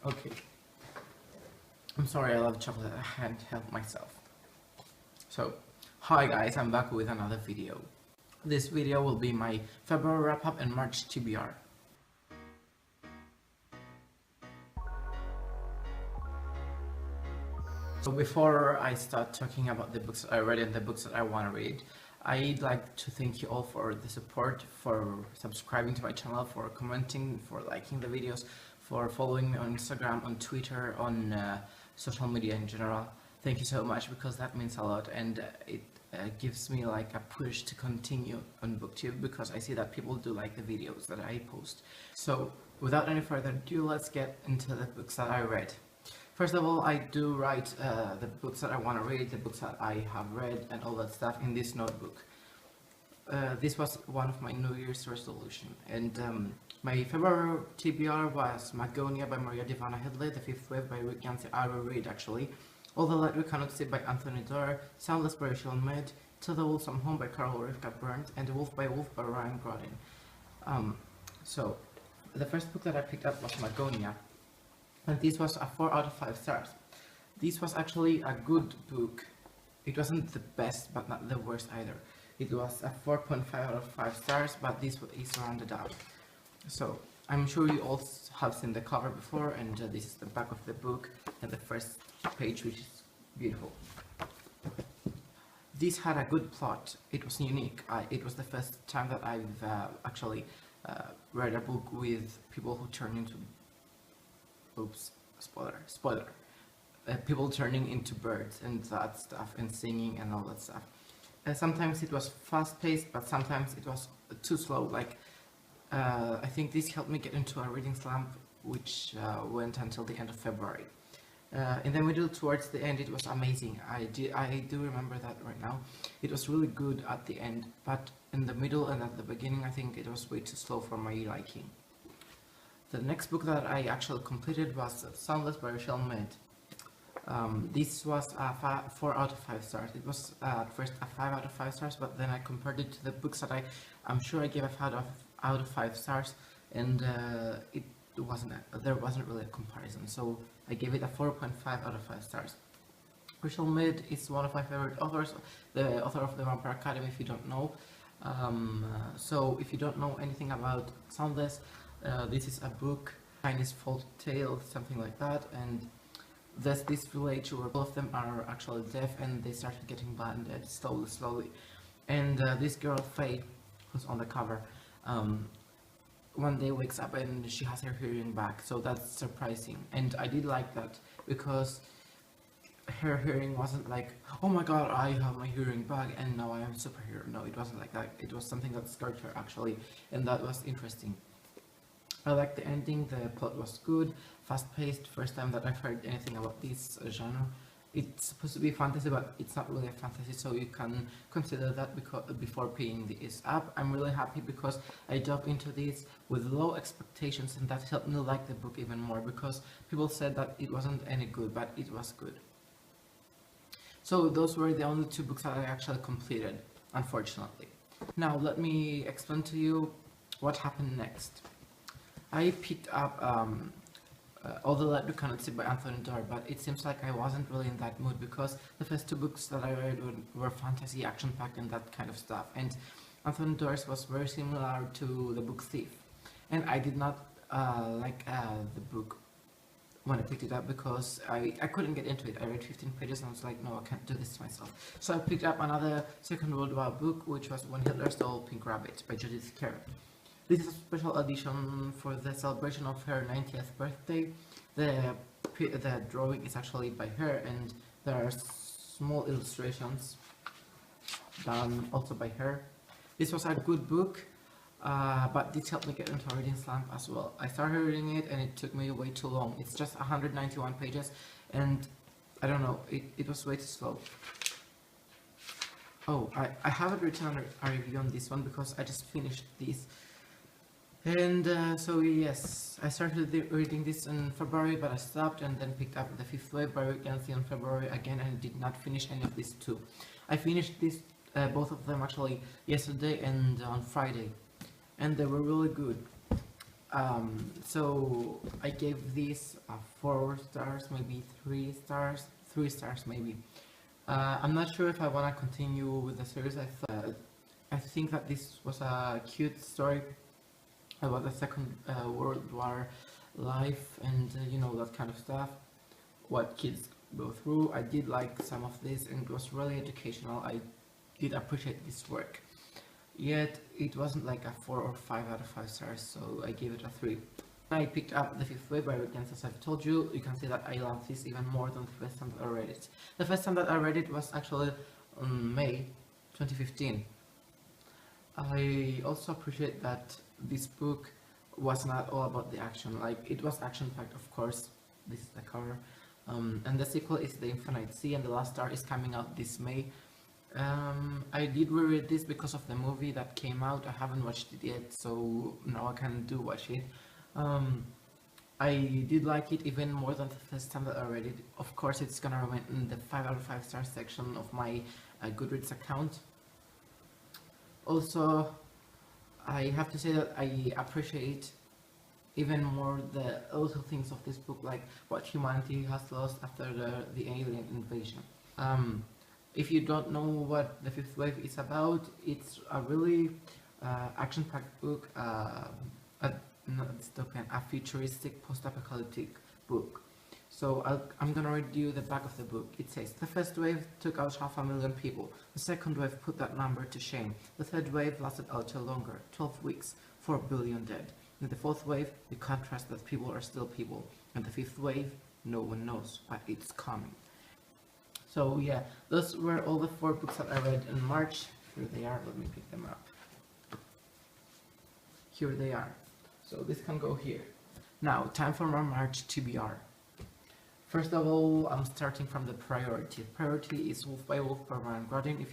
Okay. I'm sorry, I love chocolate. I can't help myself. So, hi guys, I'm back with another video. This video will be my February wrap-up and March TBR. So before I start talking about the books that I read and the books that I want to read, I'd like to thank you all for the support, for subscribing to my channel, for commenting, for liking the videos, for following me on Instagram, on Twitter, on social media in general. Thank you so much, because that means a lot, and it gives me like a push to continue on BookTube, because I see that people do like the videos that I post. So without any further ado, let's get into the books that I read. First of all, I do write the books that I want to read, the books that I have read, and all that stuff in this notebook. This was one of my New Year's resolution, and my February TBR was Magonia by Maria Divana Headley, The Fifth Wave by Rick Yancey. I will read actually. All the Light We Cannot See by Anthony Doerr, Soundless by Rachel Mead, Till the Wolves Come Home by Carol Rivka Burns, and Wolf by Wolf by Ryan Grodin. So, the first book that I picked up was Magonia, and this was a 4 out of 5 stars. This was actually a good book. It wasn't the best, but not the worst either. It was a 4.5 out of 5 stars, but this is rounded out. So, I'm sure you all have seen the cover before, and this is the back of the book, and the first page, which is beautiful. This had a good plot. It was unique. It was the first time that I've actually read a book with people who turn into... Oops, spoiler. People turning into birds and that stuff, and singing and all that stuff. Sometimes it was fast-paced, but sometimes it was too slow. Like, I think this helped me get into a reading slump, which went until the end of February. In the middle, towards the end, it was amazing. I do remember that right now. It was really good at the end, but in the middle and at the beginning, I think it was way too slow for my liking. The next book that I actually completed was Soundless by Rachel Mead. This was a 4 out of 5 stars. It was at first a 5 out of 5 stars, but then I compared it to the books that I'm sure I gave a 5 out of 5 stars, and there wasn't really a comparison, so I gave it a 4.5 out of 5 stars. Rachel Mead is one of my favorite authors, the author of The Vampire Academy, if you don't know. So if you don't know anything about Soundless, this is a book, Chinese folk tale, something like that, and there's this village where both of them are actually deaf, and they started getting blinded slowly. And this girl, Faye, who's on the cover, one day wakes up and she has her hearing back, so that's surprising. And I did like that, because her hearing wasn't like, oh my god, I have my hearing back and now I am a superhero. No, it wasn't like that. It was something that scared her actually, and that was interesting. I liked the ending, the plot was good, fast-paced, first time that I've heard anything about this genre. It's supposed to be fantasy, but it's not really a fantasy, so you can consider that before picking this up. I'm really happy because I dove into this with low expectations, and that helped me like the book even more, because people said that it wasn't any good, but it was good. So those were the only 2 books that I actually completed, unfortunately. Now let me explain to you what happened next. I picked up All the Light We Cannot See by Anthony Doerr, but it seems like I wasn't really in that mood, because the first 2 books that I read were fantasy, action-packed, and that kind of stuff, and Anthony Doerr's was very similar to the book Thief, and I did not like the book when I picked it up, because I couldn't get into it. I read 15 pages and I was like, no, I can't do this to myself. So I picked up another Second World War book, which was When Hitler Stole Pink Rabbit by Judith Kerr. This is a special edition for the celebration of her 90th birthday. The drawing is actually by her, and there are small illustrations done also by her. This was a good book, but this helped me get into a reading slump as well. I started reading it and it took me way too long. It's just 191 pages, and I don't know, it was way too slow. Oh, I haven't written a review on this one because I just finished this. And so yes, I started reading this in February, but I stopped and then picked up The Fifth Wave by Rick Yancey in February again, and did not finish any of these 2. I finished these, both of them actually yesterday and on Friday, and they were really good. So I gave this 4 stars, maybe 3 stars, 3 stars maybe. I'm not sure if I want to continue with the series. I think that this was a cute story about the Second World War life and that kind of stuff, what kids go through. I did like some of this and it was really educational. I did appreciate this work. Yet it wasn't like a 4 or 5 out of 5 stars, so I gave it a 3. I picked up The Fifth Wave by Rick Gaines, as I've told you. You can see that I love this even more than the first time that I read it. The first time that I read it was actually on May 2015. I also appreciate that this book was not all about the action. Like, it was action-packed, of course. This is the cover. And the sequel is The Infinite Sea, and The Last Star is coming out this May. I did reread this because of the movie that came out. I haven't watched it yet, so now I can do watch it. I did like it even more than the first time that I read it. Of course, it's gonna remain in the 5 out of 5 star section of my Goodreads account. Also, I have to say that I appreciate even more the little things of this book, like what humanity has lost after the alien invasion. If you don't know what The Fifth Wave is about, it's a really action-packed book, not dystopian, a futuristic post-apocalyptic book. So I'm gonna read you the back of the book. It says, the first wave took out 500,000 people. The second wave put that number to shame. The third wave lasted a little longer, 12 weeks, 4 billion dead. In the fourth wave, the contrast that people are still people. And the fifth wave, no one knows, but it's coming. So yeah, those were all the 4 books that I read in March. Here they are, let me pick them up. Here they are. So this can go here. Now, time for my March TBR. First of all, I'm starting from the priority. Priority is Wolf by Wolf by Ryan Grodin.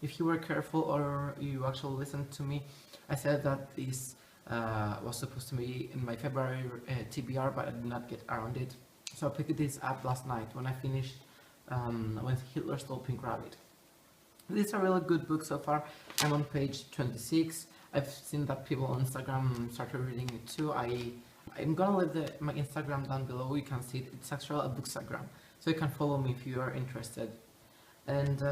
If you were careful or you actually listened to me, I said that this was supposed to be in my February TBR, but I did not get around it. So I picked this up last night when I finished when Hitler Stole Pink Rabbit. This is a really good book so far. I'm on page 26. I've seen that people on Instagram started reading it too. I'm gonna leave my Instagram down below. You can see it. It's actually a bookstagram, so you can follow me if you are interested. And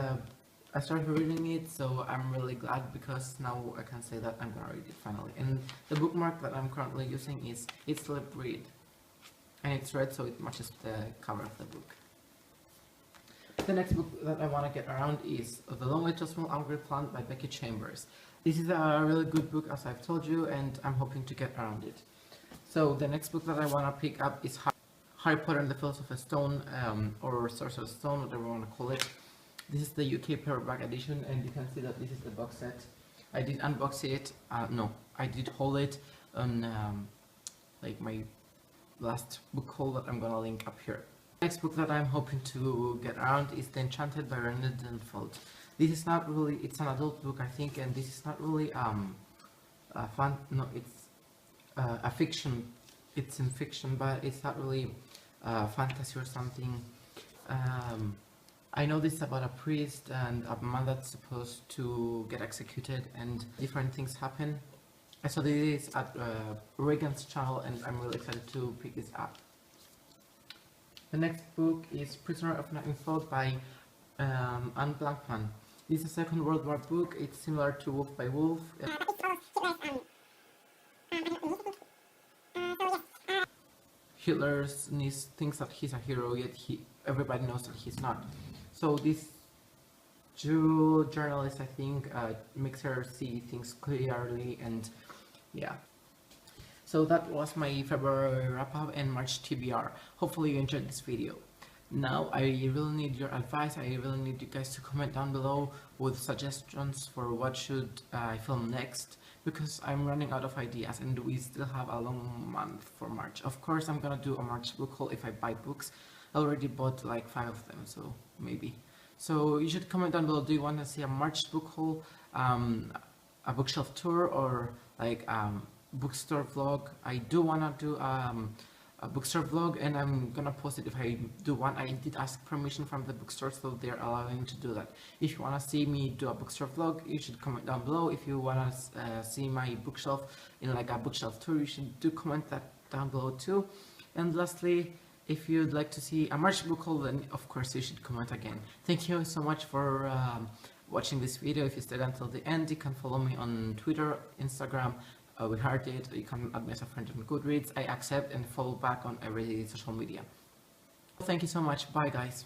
I started reading it, so I'm really glad because now I can say that I'm gonna read it finally. And the bookmark that I'm currently using is It's Lip Read, and it's red, so it matches the cover of the book. The next book that I want to get around is The Long Way to a Small Angry Plant by Becky Chambers. This is a really good book, as I've told you, and I'm hoping to get around it. So the next book that I want to pick up is Harry Potter and the Philosopher's Stone, or Sorcerer's Stone, whatever you want to call it. This is the UK paperback edition, and you can see that this is the box set. I did unbox it, no, I did hold it on like my last book haul that I'm gonna link up here. Next book that I'm hoping to get around is The Enchanted by Rena Dunford. This is not really, it's an adult book I think, and this is not really it's a fiction. It's in fiction, but it's not really fantasy or something. I know this is about a priest and a man that's supposed to get executed, and different things happen. I saw this at Reagan's channel, and I'm really excited to pick this up. The next book is Prisoner of Nightfall by Anne Blankman. This is a Second World War book. It's similar to Wolf by Wolf. Hitler thinks that he's a hero, yet everybody knows that he's not. So this Jew journalist, I think, makes her see things clearly, and yeah. So that was my February wrap-up and March TBR. Hopefully you enjoyed this video. Now I really need your advice. I really need you guys to comment down below with suggestions for what should I film next, because I'm running out of ideas and we still have a long month for March. Of course I'm gonna do a March book haul if I buy books. I already bought like 5 of them, so maybe. So you should comment down below, do you want to see a March book haul, a bookshelf tour, or like bookstore vlog? I do want to do bookstore vlog, and I'm gonna post it if I do one. I did ask permission from the bookstore, so they're allowing me to do that. If you wanna see me do a bookstore vlog, you should comment down below. If you wanna see my bookshelf in like a bookshelf tour, you should do comment that down below too. And lastly, if you'd like to see a March book haul, then of course you should comment again. Thank you so much for watching this video. If you stayed until the end, you can follow me on Twitter, Instagram, we heart it. You can add me as a friend on Goodreads. I accept and follow back on every social media. Thank you so much. Bye guys.